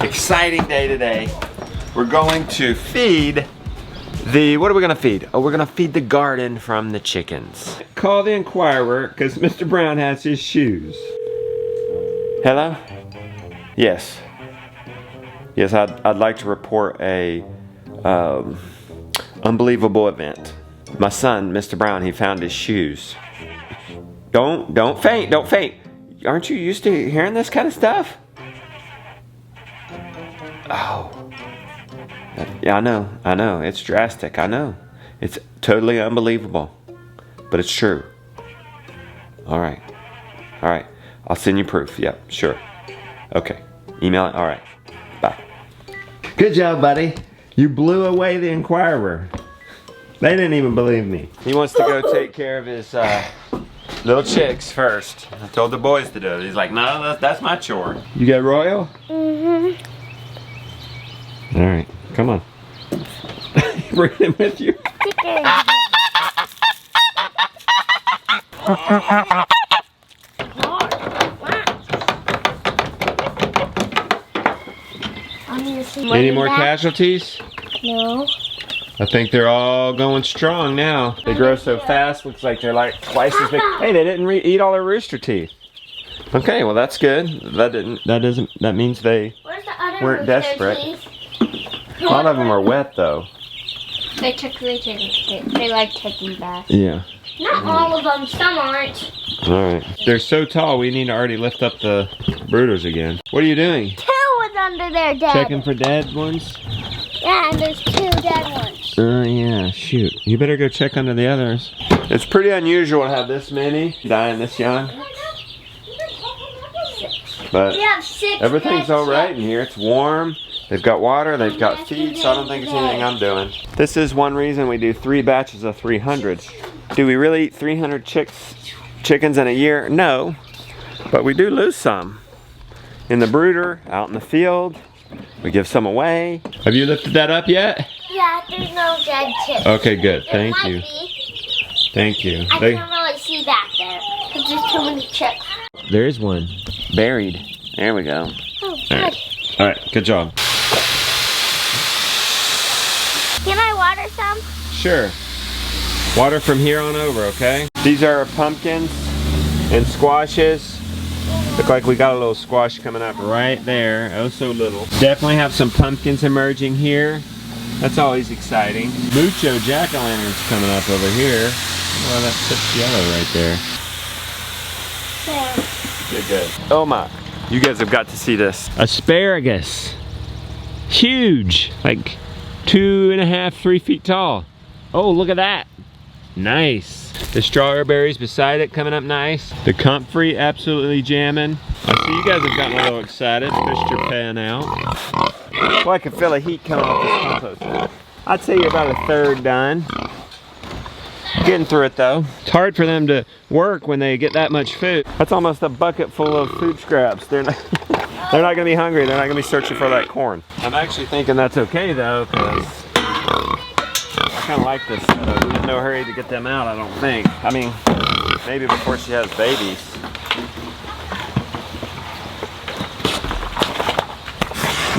Exciting day today. We're going to feed what are we gonna feed? Oh, we're gonna feed the garden from the chickens. Call the Enquirer, because Mr. Brown has his shoes. Hello? Yes. Yes, I'd like to report a unbelievable event. My son, Mr. Brown, he found his shoes. Don't faint, don't faint. Aren't you used to hearing this kind of stuff? Oh. Yeah, I know. It's drastic, I know. It's totally unbelievable. But it's true. Alright. Alright. I'll send you proof. Yep, sure. Okay. Email it. Alright. Bye. Good job, buddy. You blew away the Enquirer. They didn't even believe me. He wants to go take care of his little chicks first. I told the boys to do it. He's like, no, that's my chore. You got Royal? Mm-hmm. Alright, come on. Bring him with you. Any more casualties? No. I think they're all going strong now. They grow so fast, looks like they're like twice as big. Hey, they didn't eat all their rooster teeth. Okay, well that's good. That means they weren't desperate. A lot of them are wet though. They like taking baths. Yeah. Not all of them, some aren't. Alright. They're so tall we need to already lift up the brooders again. What are you doing? Two was under there dead. Checking for dead ones? Yeah, and there's two dead ones. Oh yeah, shoot. You better go check under the others. It's pretty unusual to have this many dying this young. But we have 6 everything's alright in here. It's warm. They've got water, they've got feed, so I don't think it's anything I'm doing. This is one reason we do 3 batches of 300. Do we really eat 300 chickens in a year? No, but we do lose some. In the brooder, out in the field, we give some away. Have you lifted that up yet? Yeah, there's no dead chicks. Okay, good, thank you. Thank you. I can't really see back there, because there's too many chicks. There is one, buried. There we go. Oh, good. All right, good job. Can I water some? Sure. Water from here on over, okay? These are pumpkins and squashes. Look like we got a little squash coming up right there. Oh, so little. Definitely have some pumpkins emerging here. That's always exciting. Mucho jack-o'-lanterns coming up over here. Well, that's just yellow right there. Yeah. Good. Oh my. You guys have got to see this. Asparagus. Huge. Like 2.5, 3 feet tall. Oh, look at that. Nice. The strawberries beside it coming up nice. The comfrey absolutely jamming. I see you guys have gotten a little excited. Fished your pan out. Well, I can feel the heat coming off this compost. I'd say you're about 1/3 done. Getting through it though. It's hard for them to work when they get that much food. That's almost a bucket full of food scraps. They're not gonna be hungry. They're not gonna be searching for that corn. I'm actually thinking that's okay though, because I kind of like this setup. We're in no hurry to get them out, I don't think. I mean, maybe before she has babies.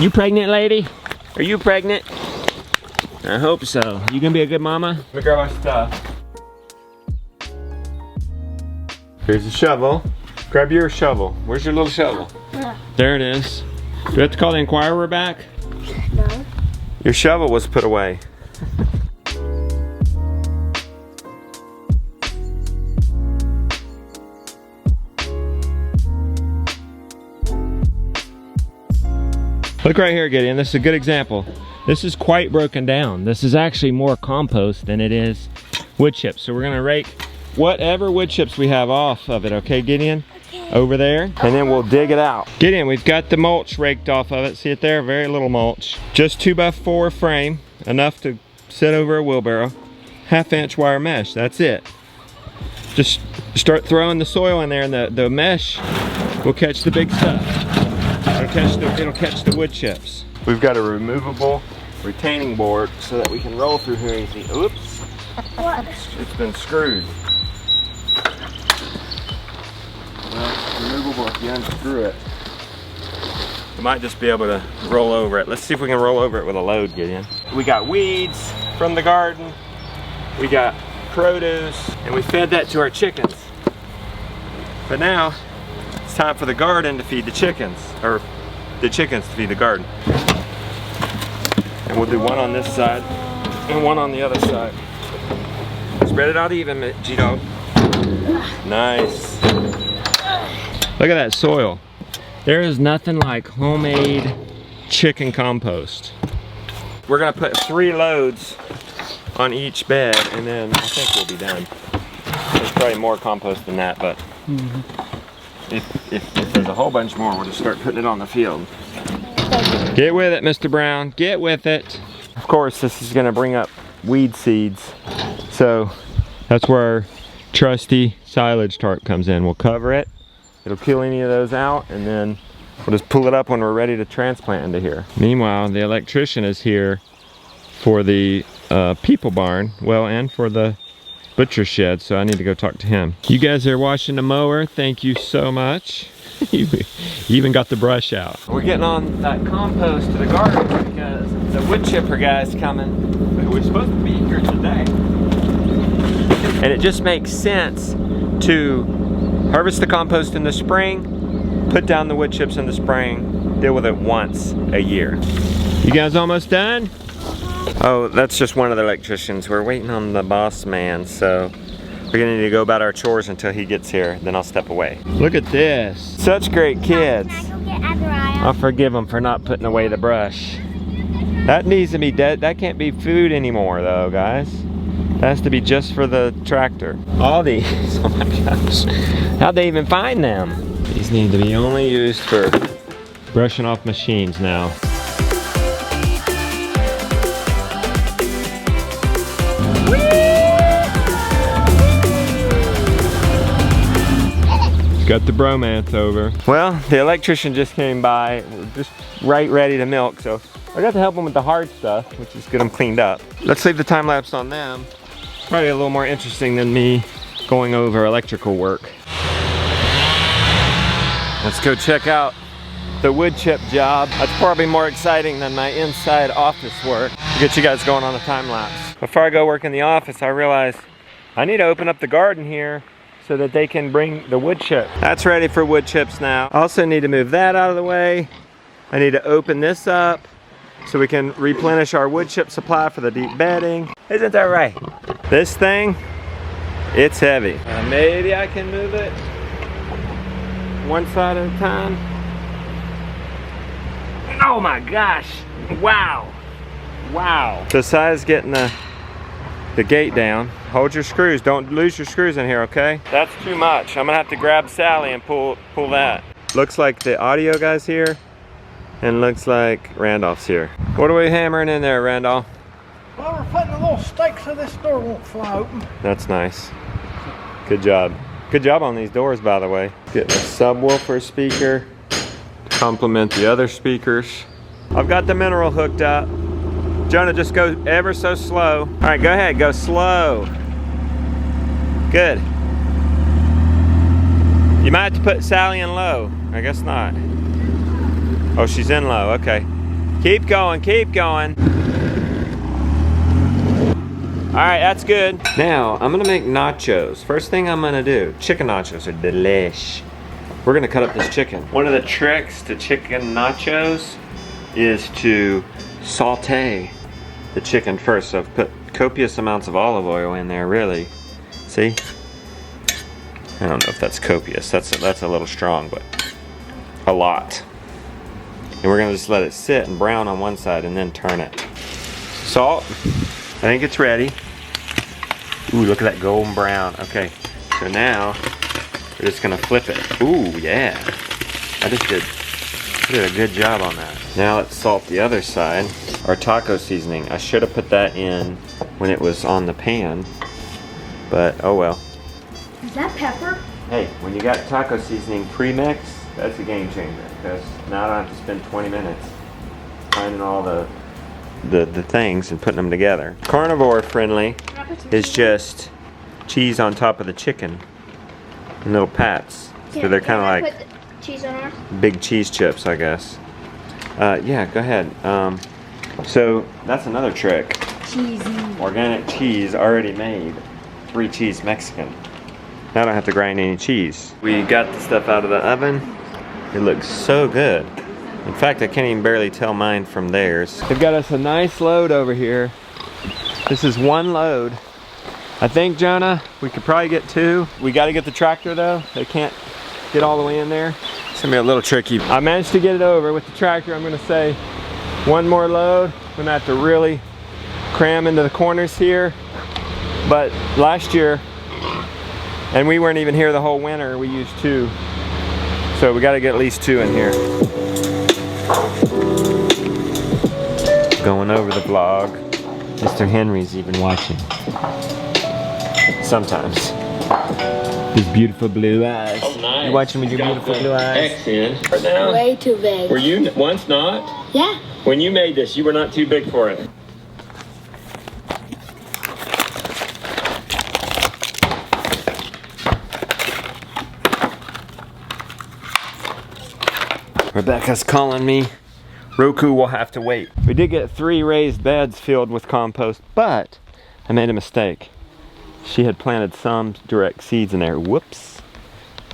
You pregnant, lady? Are you pregnant? I hope so. You gonna be a good mama? Let me grab my stuff. Here's a shovel. Grab your shovel. Where's your little shovel? Yeah. There it is. Do we have to call the Enquirer back? No. Your shovel was put away. Look right here, Gideon. This is a good example. This is quite broken down. This is actually more compost than it is wood chips. So we're gonna rake whatever wood chips we have off of it, okay, Gideon? Okay. Over there, and then we'll dig it out. Gideon, we've got the mulch raked off of it. See it there? Very little mulch. Just 2x4 frame, enough to sit over a wheelbarrow. 1/2 inch wire mesh, that's it. Just start throwing the soil in there, and the mesh will catch the big stuff. It'll catch the wood chips. We've got a removable retaining board so that we can roll through here easy. Oops. What? It's been screwed. Well, it's removable if you unscrew it. We might just be able to roll over it. Let's see if we can roll over it with a load, Gideon. We got weeds from the garden. We got produce, and we fed that to our chickens. But now, it's time for the garden to feed the chickens, or the chickens to feed the garden. And we'll do one on this side, and one on the other side. Spread it out even, G-Dog. Nice. Look at that soil. There is nothing like homemade chicken compost. We're gonna put 3 loads on each bed, and then I think we'll be done. There's probably more compost than that, but if there's a whole bunch more, we'll just start putting it on the field. Get with it, Mr. Brown. Get with it. Of course, this is gonna bring up weed seeds. So that's where our trusty silage tarp comes in. We'll cover it. It'll kill any of those out, and then we'll just pull it up when we're ready to transplant into here. Meanwhile, the electrician is here for the people barn, well, and for the butcher shed, so I need to go talk to him. You guys are washing the mower. Thank you so much. You even got the brush out. We're getting on that compost to the garden because the wood chipper guy's coming. We're supposed to be here today. And it just makes sense to harvest the compost in the spring, put down the wood chips in the spring, deal with it once a year. You guys almost done? Oh, that's just one of the electricians. We're waiting on the boss man, so we're gonna need to go about our chores until he gets here, then I'll step away. Look at this. Such great kids. Can I go get Azariah? I'll forgive them for not putting away the brush. That needs to be dead. That can't be food anymore though, guys. That has to be just for the tractor. All these, oh my gosh. How'd they even find them? These need to be only used for brushing off machines now. Got the bromance over. Well, the electrician just came by. We're just right ready to milk, so I got to help them with the hard stuff, which is get them cleaned up. Let's leave the time lapse on them. Probably a little more interesting than me going over electrical work. Let's go check out the wood chip job. That's probably more exciting than my inside office work. Get you guys going on a time lapse. Before I go work in the office, I realized I need to open up the garden here so that they can bring the wood chip. That's ready for wood chips now. I also need to move that out of the way. I need to open this up so we can replenish our wood chip supply for the deep bedding. Isn't that right? This thing, it's heavy. Maybe I can move it one side at a time. Oh my gosh, wow. Wow. Josiah's getting the gate down. Hold your screws, don't lose your screws in here, okay? That's too much. I'm gonna have to grab Sally and pull that. Looks like the audio guy's here, and looks like Randolph's here. What are we hammering in there, Randolph? Well, we're putting a little stake so this door won't fly open. That's nice. Good job. Good job on these doors, by the way. Getting a subwoofer speaker to complement the other speakers. I've got the mineral hooked up. Jonah, just go ever so slow. All right, go ahead, go slow. Good. You might have to put Sally in low. I guess not. Oh, she's in low, okay. Keep going, keep going. All right, that's good. Now, I'm gonna make nachos. First thing I'm gonna do, chicken nachos are delish. We're gonna cut up this chicken. One of the tricks to chicken nachos is to saute the chicken first. So I've put copious amounts of olive oil in there, really. See? I don't know if that's copious. That's a little strong, but a lot. And we're gonna just let it sit and brown on one side and then turn it. Salt. I think it's ready. Ooh, look at that golden brown. Okay, so now we're just gonna flip it. Ooh, yeah. I did a good job on that. Now let's salt the other side. Our taco seasoning. I should have put that in when it was on the pan, but oh well. Is that pepper? Hey, when you got taco seasoning pre-mix, that's a game changer, because now I don't have to spend 20 minutes finding all the things and putting them together. Carnivore friendly is just cheese on top of the chicken in little pats. So they're kind of like put the cheese on ours? big cheese chips, I guess. Yeah, go ahead. So that's another trick. Cheesy. Organic cheese already made. 3 cheese Mexican. Now I don't have to grind any cheese. We got the stuff out of the oven. It looks so good. In fact, I can't even barely tell mine from theirs. They've got us a nice load over here. This is 1 load. I think, Jonah, we could probably get 2. We got to get the tractor though. They can't get all the way in there. It's gonna be a little tricky. I managed to get it over with the tractor. I'm gonna say 1 more load. I'm gonna have to really cram into the corners here. But last year, and we weren't even here the whole winter, we used 2. So we gotta get at least 2 in here. Going over the vlog. Mr. Henry's even watching. Sometimes. His beautiful blue eyes. Oh, nice. You watching with your beautiful blue eyes? X in right now. Way too big. Were you once not? Yeah. When you made this, you were not too big for it. Rebecca's calling me. ROKU will have to wait. We did get 3 raised beds filled with compost, but I made a mistake. She had planted some direct seeds in there. Whoops.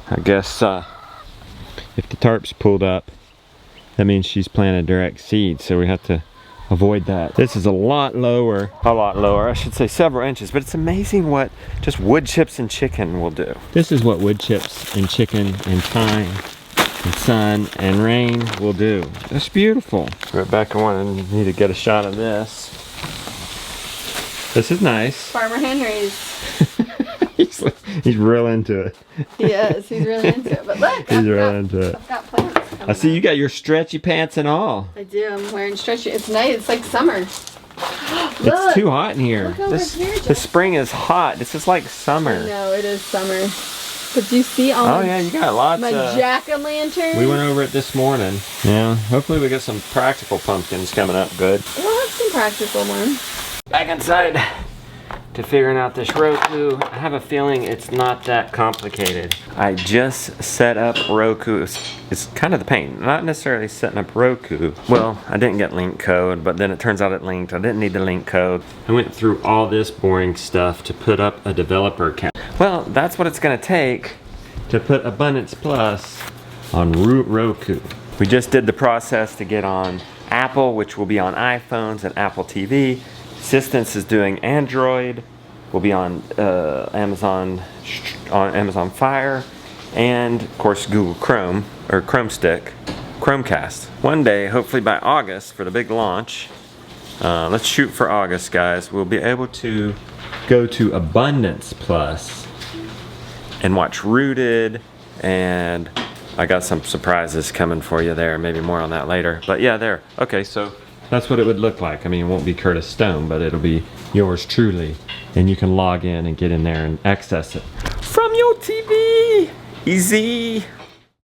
I guess if the tarp's pulled up, that means she's planted direct seeds, so we have to avoid that. This is a lot lower, I should say several inches, but it's amazing what just wood chips and chicken will do. This is what wood chips and chicken and thyme and sun and rain will do. It's beautiful. Rebecca wanted me to get a shot of this. This is nice. Farmer Henry's. he's real into it. He is. He's really into it. But look, he's real into it. I've got plants. I see you got your stretchy pants and all. I do. I'm wearing stretchy. It's nice. It's like summer. It's too hot in here. Look over here, the spring is hot. This is like summer. No, it is summer. But do you see all Oh yeah, you got lots my of... jack-o'-lantern? We went over it this morning. Yeah, hopefully we get some practical pumpkins coming up good. We'll have some practical ones. Back inside to figuring out this ROKU. I have a feeling it's not that complicated. I just set up ROKU. It's kind of the pain. Not necessarily setting up ROKU. Well, I didn't get link code, but then it turns out it linked. I didn't need the link code. I went through all this boring stuff to put up a developer account. Well, that's what it's gonna take to put Abundance Plus on ROKU. We just did the process to get on Apple, which will be on iPhones and Apple TV. Assistance is doing Android. We'll be on Amazon Fire, and of course Google Chrome or Chromecast. One day, hopefully by August, for the big launch. Let's shoot for August, guys. We'll be able to go to Abundance Plus and watch Rooted, and I got some surprises coming for you there. Maybe more on that later. But yeah, there. Okay, so that's what it would look like. I mean, it won't be Curtis Stone, but it'll be yours truly. And you can log in and get in there and access it from your TV. Easy.